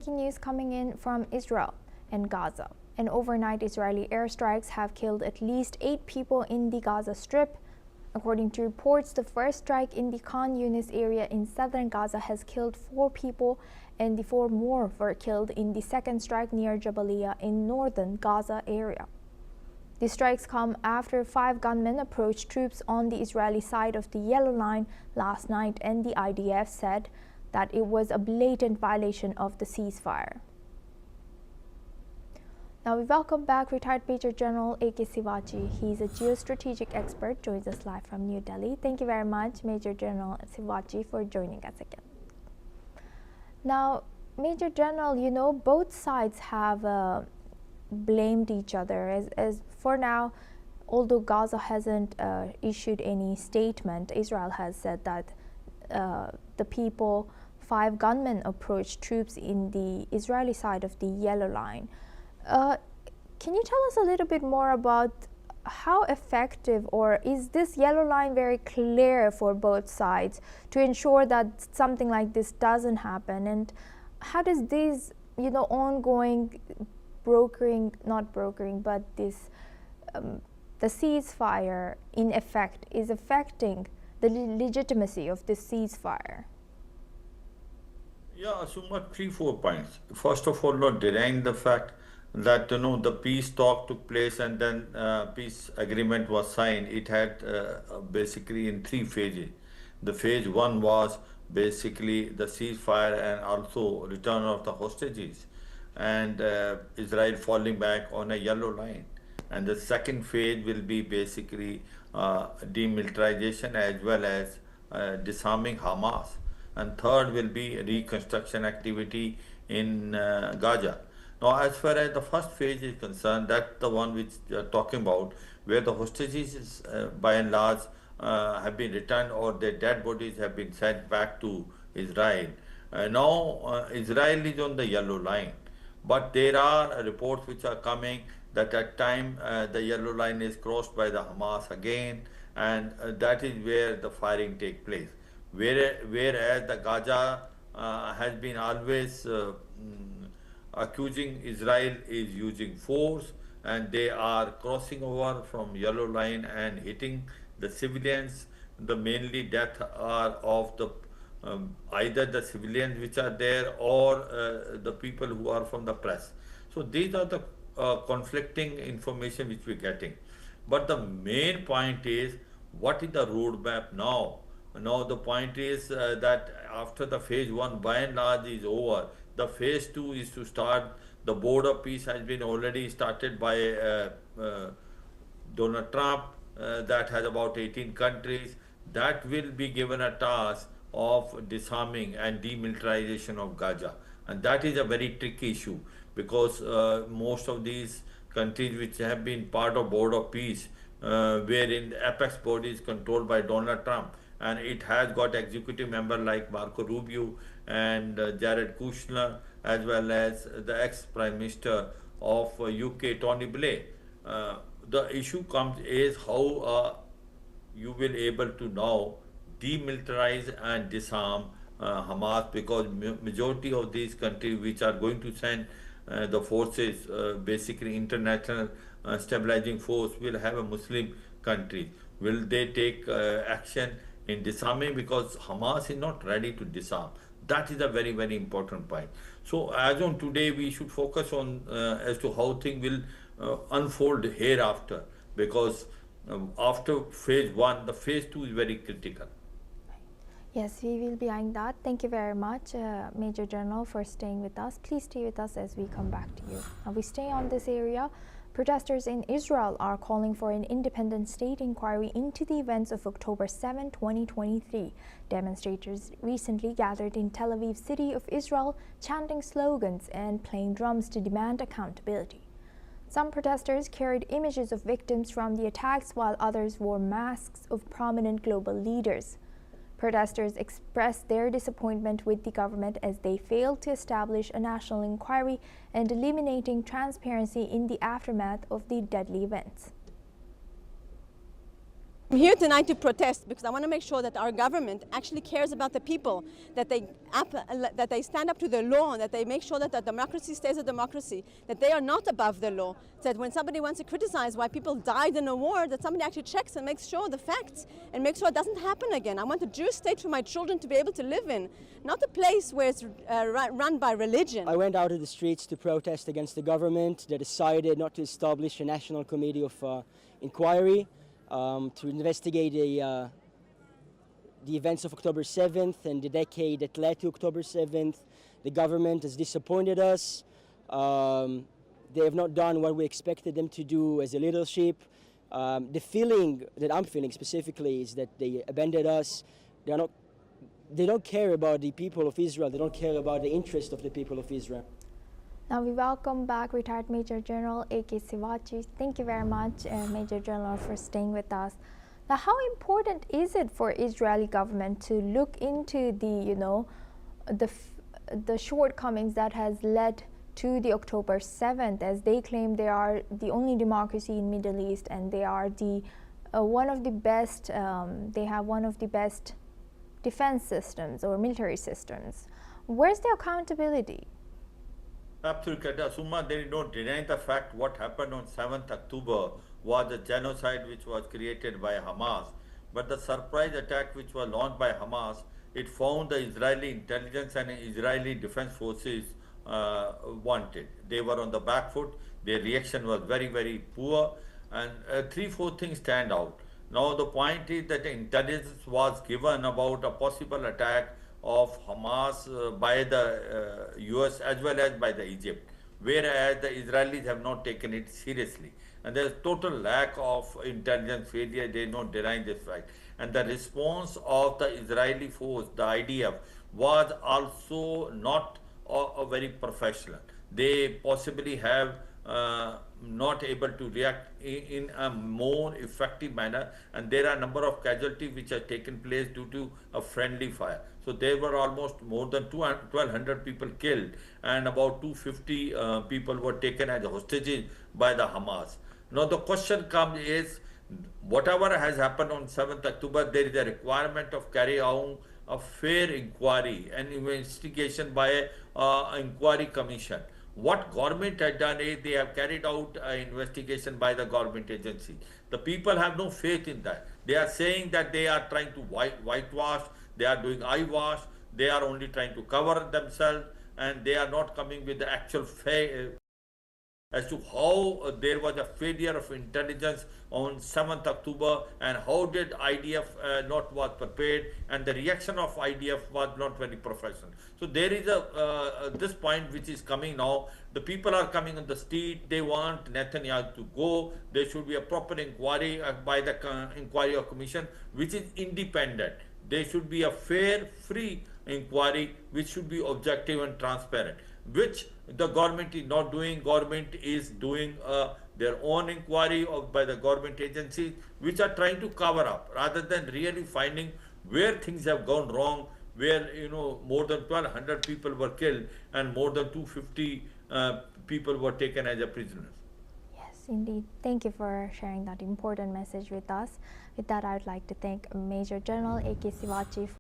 Breaking news coming in from Israel and Gaza. An overnight Israeli airstrikes have killed at least 8 people in the Gaza Strip. According to reports, the first strike in the Khan Younis area in southern Gaza has killed 4 people, and the 4 more were killed in the second strike near Jabalia in northern Gaza area. The strikes come after 5 gunmen approached troops on the Israeli side of the Yellow Line last night, and the IDF said that it was a blatant violation of the ceasefire. Now we welcome back retired Major General A.K. Sivaji. He's a geostrategic expert, joins us live from New Delhi. Thank you very much, Major General Sivaji, for joining us again. Now, Major General, both sides have blamed each other. As for now, although Gaza hasn't issued any statement, Israel has said that the 5 gunmen approached troops in the Israeli side of the Yellow Line. Can you tell us a little bit more about how effective, or is this Yellow Line very clear for both sides to ensure that something like this doesn't happen? And how does this, ongoing the ceasefire in effect is affecting the legitimacy of this ceasefire? Yeah, Suma, 3-4 points. First of all, not denying the fact that the peace talk took place and then peace agreement was signed. It had basically in 3 phases. The phase 1 was basically the ceasefire and also return of the hostages, and Israel falling back on a yellow line. And the second phase will be basically demilitarization as well as disarming Hamas. And third will be reconstruction activity in Gaza. Now, as far as the first phase is concerned, that's the one which we are talking about, where the hostages by and large have been returned, or their dead bodies have been sent back to Israel. Now, Israel is on the yellow line, but there are reports which are coming that at time the yellow line is crossed by the Hamas again, and that is where the firing takes place. Whereas the Gaza has been always accusing Israel is using force, and they are crossing over from yellow line and hitting the civilians. The mainly death are of the either the civilians which are there or the people who are from the press. So these are the conflicting information which we're getting. But the main point is, what is the roadmap now? Now the point is that after the phase 1 by and large is over, the phase 2 is to start. The board of peace has been already started by Donald Trump, that has about 18 countries, that will be given a task of disarming and demilitarization of Gaza. And that is a very tricky issue, because most of these countries which have been part of board of peace, wherein the apex body is controlled by Donald Trump, and it has got executive members like Marco Rubio and Jared Kushner, as well as the ex-Prime Minister of UK, Tony Blair. The issue comes is how you will able to now demilitarize and disarm Hamas, because majority of these countries which are going to send the forces, basically international stabilizing force, will have a Muslim country. Will they take action in disarming? Because Hamas is not ready to disarm. That is a very, very important point. So as on today, we should focus on as to how things will unfold hereafter, because after phase 1, the phase 2 is very critical. Yes, we will be eyeing that. Thank you very much, Major General, for staying with us. Please stay with us as we come back to you. Now we stay on this area. Protesters in Israel are calling for an independent state inquiry into the events of October 7, 2023. Demonstrators recently gathered in Tel Aviv, city of Israel, chanting slogans and playing drums to demand accountability. Some protesters carried images of victims from the attacks, while others wore masks of prominent global leaders. Protesters expressed their disappointment with the government as they failed to establish a national inquiry and eliminating transparency in the aftermath of the deadly events. I'm here tonight to protest because I want to make sure that our government actually cares about the people, that they stand up to the law, and that they make sure that the democracy stays a democracy, that they are not above the law, that when somebody wants to criticize why people died in a war, that somebody actually checks and makes sure the facts and makes sure it doesn't happen again. I want a Jewish state for my children to be able to live in, not a place where it's run by religion. I went out of the streets to protest against the government that decided not to establish a national committee of inquiry to investigate the events of October 7th and the decade that led to October 7th. The government has disappointed us. They have not done what we expected them to do as a leadership. The feeling that I'm feeling specifically is that they abandoned us. They don't care about the people of Israel. They don't care about the interest of the people of Israel. Now we welcome back retired Major General A.K. Sivaji. Thank you very much, Major General, for staying with us. Now, how important is it for Israeli government to look into the shortcomings that has led to the October 7th, as they claim they are the only democracy in Middle East and they are the one of the best. They have one of the best defense systems or military systems. Where's the accountability? Absolutely, Summa, there is no denying the fact what happened on 7th October was a genocide which was created by Hamas. But the surprise attack which was launched by Hamas, it found the Israeli intelligence and Israeli defense forces wanted. They were on the back foot. Their reaction was very, very poor. And 3-4 things stand out. Now the point is that the intelligence was given about a possible attack of Hamas by the US as well as by the Egypt, whereas the Israelis have not taken it seriously. And there is total lack of intelligence failure. They are not denying this fact. And the response of the Israeli force, the IDF, was also not very professional. They possibly have not able to react in a more effective manner, and there are a number of casualties which have taken place due to a friendly fire. So there were almost more than 1,200 people killed, and about 250 people were taken as hostages by the Hamas. Now the question comes is, whatever has happened on 7th October, there is a requirement of carry out a fair inquiry and investigation by an inquiry commission. What government has done is they have carried out an investigation by the government agency. The people have no faith in that. They are saying that they are trying to whitewash, they are doing eyewash, they are only trying to cover themselves, and they are not coming with the actual as to how there was a failure of intelligence on 7th October and how did IDF not was prepared, and the reaction of IDF was not very professional. So there is this point which is coming now. The people are coming on the street. They want Netanyahu to go. There should be a proper inquiry by the inquiry commission which is independent. There should be a fair, free inquiry which should be objective and transparent, which the government is not doing. Government is doing their own inquiry by the government agencies which are trying to cover up rather than really finding where things have gone wrong, where more than 1,200 people were killed and more than 250 people were taken as a prisoners. Yes, indeed. Thank you for sharing that important message with us. With that, I would like to thank Major General A.K. Sivaji